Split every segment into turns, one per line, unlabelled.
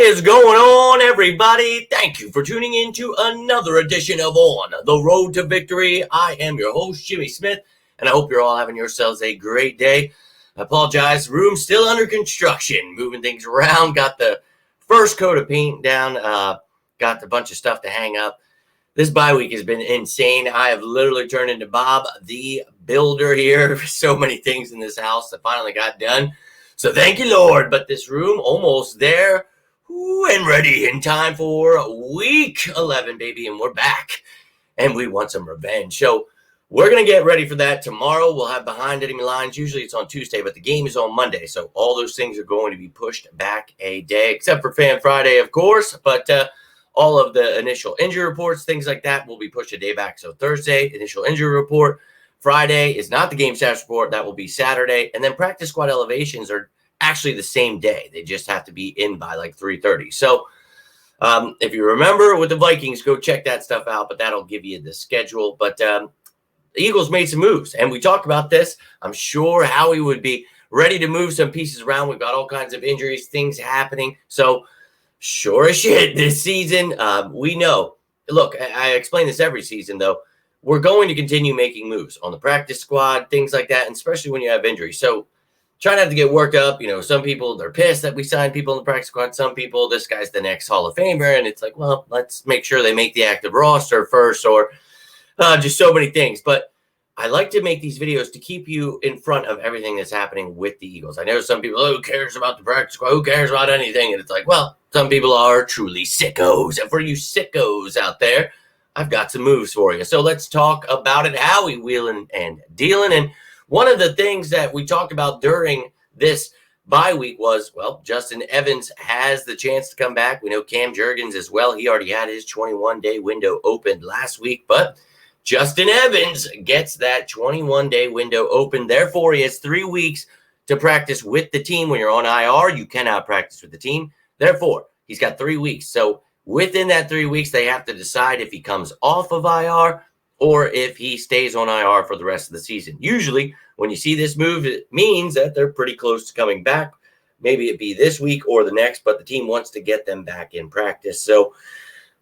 is going on, everybody? Thank you for tuning in to another edition of On the Road to Victory. I am your host, Jimmy Smith, and I hope you're all having yourselves a great day. I apologize, room's still under construction, moving things around, got the first coat of paint down, got a bunch of stuff to hang up. This bye week has been insane. I have literally turned into Bob the Builder here. So many things in this house that finally got done. So thank you, Lord. But this room almost there and ready in time for week 11, baby. And we're back. And we want some revenge. So we're going to get ready for that tomorrow. We'll have Behind Enemy Lines. Usually it's on Tuesday, but the game is on Monday. So all those things are going to be pushed back a day, except for Fan Friday, of course. But all of the initial injury reports, things like that, will be pushed a day back. So Thursday, initial injury report. Friday is not the game stats report. That will be Saturday. And then practice squad elevations are actually the same day. They just have to be in by like 3:30. So if you remember with the Vikings, go check that stuff out. But that'll give you the schedule. But the Eagles made some moves. And we talked about this. I'm sure Howie would be ready to move some pieces around. We've got all kinds of injuries, things happening. So sure as shit this season, we know. Look, I explain this every season, though. We're going to continue making moves on the practice squad, things like that, and especially when you have injuries. So try not to get worked up. You know, some people, they're pissed that we signed people in the practice squad. Some people, this guy's the next Hall of Famer, and it's like, well, let's make sure they make the active roster first, or just so many things. But I like to make these videos to keep you in front of everything that's happening with the Eagles. I know some people, who cares about the practice squad? Who cares about anything? And it's like, well, some people are truly sickos. And for you sickos out there, I've got some moves for you. So let's talk about it, Howie wheeling and dealing. And one of the things that we talked about during this bye week was, well, Justin Evans has the chance to come back. We know Cam Jurgens as well. He already had his 21-day window opened last week, but Justin Evans gets that 21-day window open. Therefore, he has 3 weeks to practice with the team. When you're on IR, you cannot practice with the team. Therefore, he's got 3 weeks. So within that 3 weeks, they have to decide if he comes off of IR or if he stays on IR for the rest of the season. Usually, when you see this move, it means that they're pretty close to coming back. Maybe it be this week or the next, but the team wants to get them back in practice. So,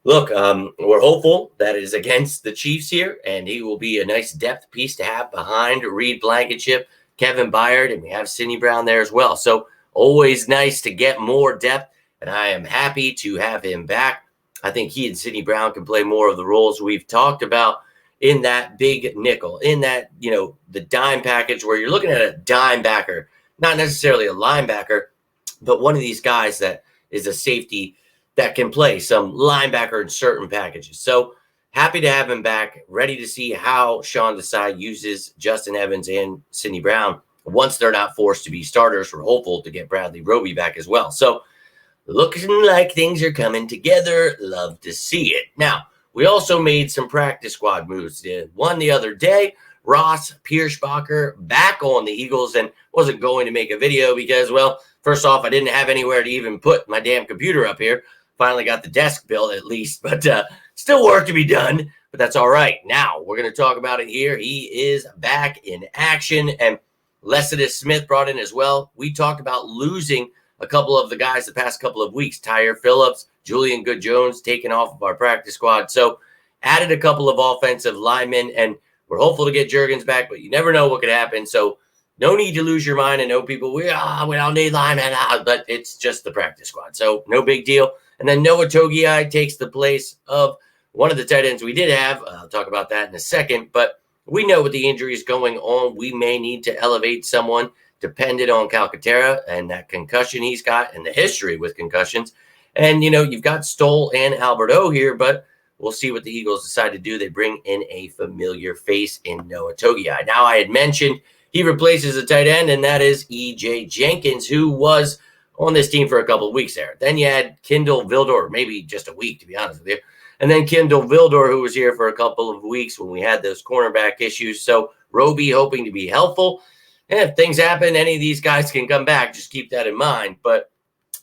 look, we're hopeful that it is against the Chiefs here, and he will be a nice depth piece to have behind Reed Blankenship, Kevin Byard, and we have Sidney Brown there as well. So, always nice to get more depth. And I am happy to have him back. I think he and Sidney Brown can play more of the roles we've talked about in that big nickel, in that, you know, the dime package where you're looking at a dime backer, not necessarily a linebacker, but one of these guys that is a safety that can play some linebacker in certain packages. So happy to have him back, ready to see how Sean Desai uses Justin Evans and Sidney Brown. Once they're not forced to be starters, we're hopeful to get Bradley Roby back as well. So looking like things are coming together. Love to see it. Now, we also made some practice squad moves. One the other day, Ross Pierschbacher back on the Eagles, and wasn't going to make a video because, well, first off, I didn't have anywhere to even put my damn computer up here. Finally got the desk built at least, but still work to be done, but that's all right. Now, we're going to talk about it here. He is back in action, and Lecitus Smith brought in as well. We talked about losing a couple of the guys the past couple of weeks, Tyre Phillips, Julian Good-Jones taken off of our practice squad. So added a couple of offensive linemen, and we're hopeful to get Jurgens back, but you never know what could happen. So no need to lose your mind and know people, we don't need linemen, but it's just the practice squad. So no big deal. And then Noah Togiai takes the place of one of the tight ends we did have. I'll talk about that in a second, but we know with the injuries going on, we may need to elevate someone dependent on Calcaterra and that concussion he's got and the history with concussions. And, you know, you've got Stoll and Alberto here, but we'll see what the Eagles decide to do. They bring in a familiar face in Noah Togiai. Now, I had mentioned he replaces a tight end, and that is E.J. Jenkins, who was on this team for a couple of weeks there. Then you had Kindle Vildor, maybe just a week, to be honest with you. And then Kindle Vildor, who was here for a couple of weeks when we had those cornerback issues. So Roby hoping to be helpful. And if things happen, any of these guys can come back. Just keep that in mind. But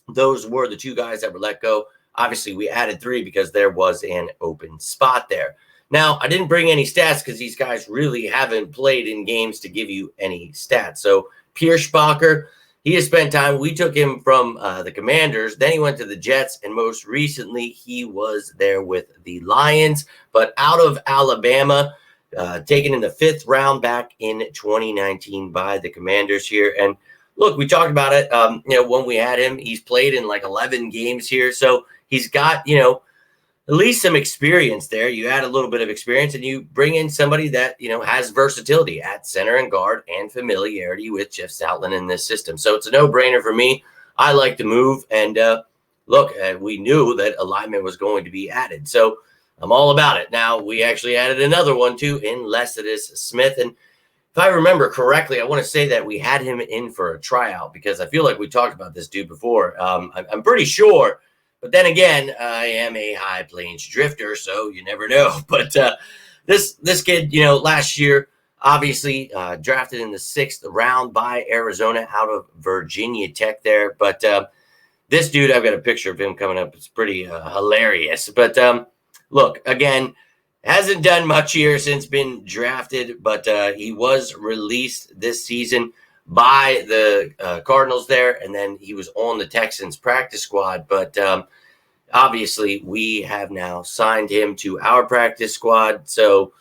those were the 2 guys that were let go. Obviously, we added 3 because there was an open spot there. Now, I didn't bring any stats because these guys really haven't played in games to give you any stats. So Pierschbacher He has spent time. We took him from the Commanders. Then he went to the Jets. And most recently, he was there with the Lions. But out of Alabama, taken in the 5th round back in 2019 by the Commanders here. And look, we talked about it. When we had him, he's played in like 11 games here. So he's got, at least some experience there. You add a little bit of experience and you bring in somebody that, has versatility at center and guard and familiarity with Jeff Stoutland in this system. So it's a no-brainer for me. I like the move. And look, we knew that alignment was going to be added. So I'm all about it. Now, we actually added another one, too, in Lecitus Smith. And if I remember correctly, I want to say that we had him in for a tryout because I feel like we talked about this dude before. I'm pretty sure. But then again, I am a High Plains drifter, so you never know. But this kid, last year, obviously drafted in the 6th round by Arizona out of Virginia Tech there. But this dude, I've got a picture of him coming up. It's pretty hilarious. But look, again, hasn't done much here since been drafted, but he was released this season by the Cardinals there, and then he was on the Texans practice squad. But obviously, we have now signed him to our practice squad. So,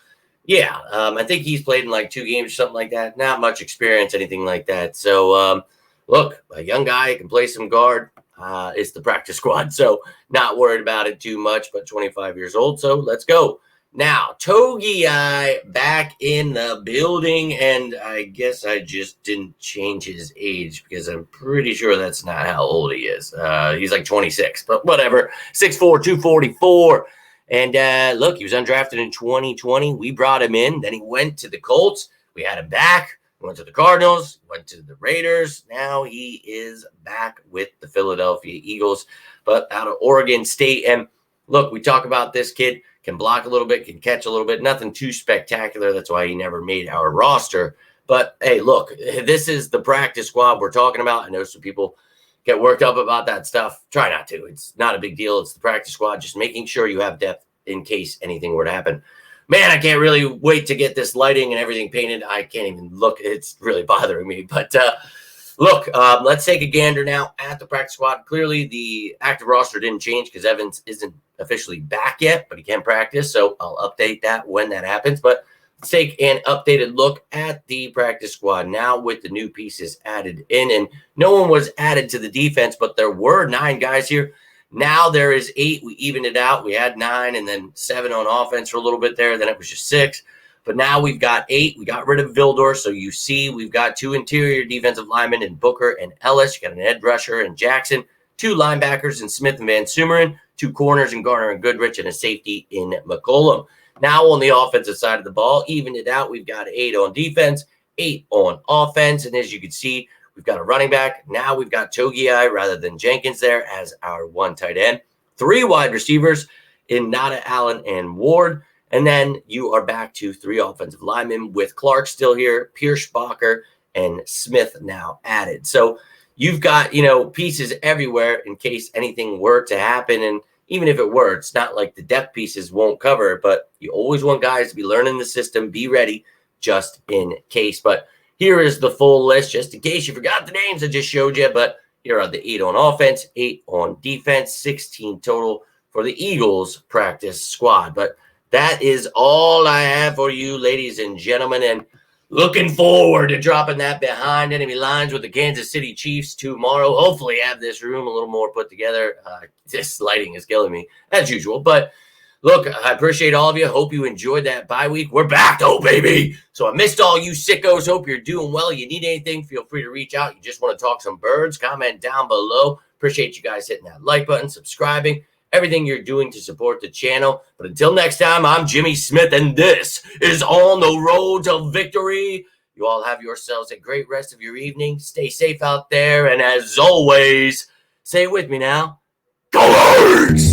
yeah, I think he's played in like 2 games or something like that. Not much experience, anything like that. So, look, a young guy can play some guard. It's the practice squad, so not worried about it too much, but 25 years old, so let's go. Now, Togiai back in the building, and I guess I just didn't change his age because I'm pretty sure that's not how old he is. He's like 26, but whatever. 6'4", 244. And look, he was undrafted in 2020. We brought him in. Then he went to the Colts. We had him back. Went to the Cardinals, went to the Raiders. Now he is back with the Philadelphia Eagles, but out of Oregon State. And look, we talk about this kid. Can block a little bit, can catch a little bit. Nothing too spectacular. That's why he never made our roster. But, hey, look, this is the practice squad we're talking about. I know some people get worked up about that stuff. Try not to. It's not a big deal. It's the practice squad. Just making sure you have depth in case anything were to happen. Man, I can't really wait to get this lighting and everything painted. I can't even look. It's really bothering me. But, look, let's take a gander now at the practice squad. Clearly, the active roster didn't change because Evans isn't officially back yet, but he can practice. So I'll update that when that happens. But let's take an updated look at the practice squad now with the new pieces added in. And no one was added to the defense, but there were 9 guys here. Now there is 8. We evened it out. We had 9 and then 7 on offense for a little bit there. Then it was just 6. But now we've got 8. We got rid of Vildor. So you see we've got 2 interior defensive linemen in Booker and Ellis. You got an edge rusher in Jackson. 2 linebackers in Smith and Van Sumeren. 2 corners in Garner and Goodrich. And a safety in McCollum. Now on the offensive side of the ball, evened it out. We've got 8 on defense, 8 on offense. And as you can see, we've got a running back. Now we've got Togiai rather than Jenkins there as our 1 tight end. 3 wide receivers in Nada, Allen, and Ward. And then you are back to 3 offensive linemen with Clark still here, Pierschbacher, and Smith now added. So you've got, pieces everywhere in case anything were to happen. And even if it were, it's not like the depth pieces won't cover it, but you always want guys to be learning the system, be ready just in case. But here is the full list, just in case you forgot the names I just showed you. But here are the 8 on offense, 8 on defense, 16 total for the Eagles practice squad. But that is all I have for you, ladies and gentlemen. And looking forward to dropping that behind enemy lines with the Kansas City Chiefs tomorrow. Hopefully have this room a little more put together. This lighting is killing me, as usual. But look, I appreciate all of you. Hope you enjoyed that bye week. We're back, though, baby. So I missed all you sickos. Hope you're doing well. You need anything, feel free to reach out. You just want to talk some birds, comment down below. Appreciate you guys hitting that like button, subscribing, everything you're doing to support the channel. But until next time, I'm Jimmy Smith, and this is On the Road to Victory. You all have yourselves a great rest of your evening. Stay safe out there. And as always, say it with me now. Go Birds!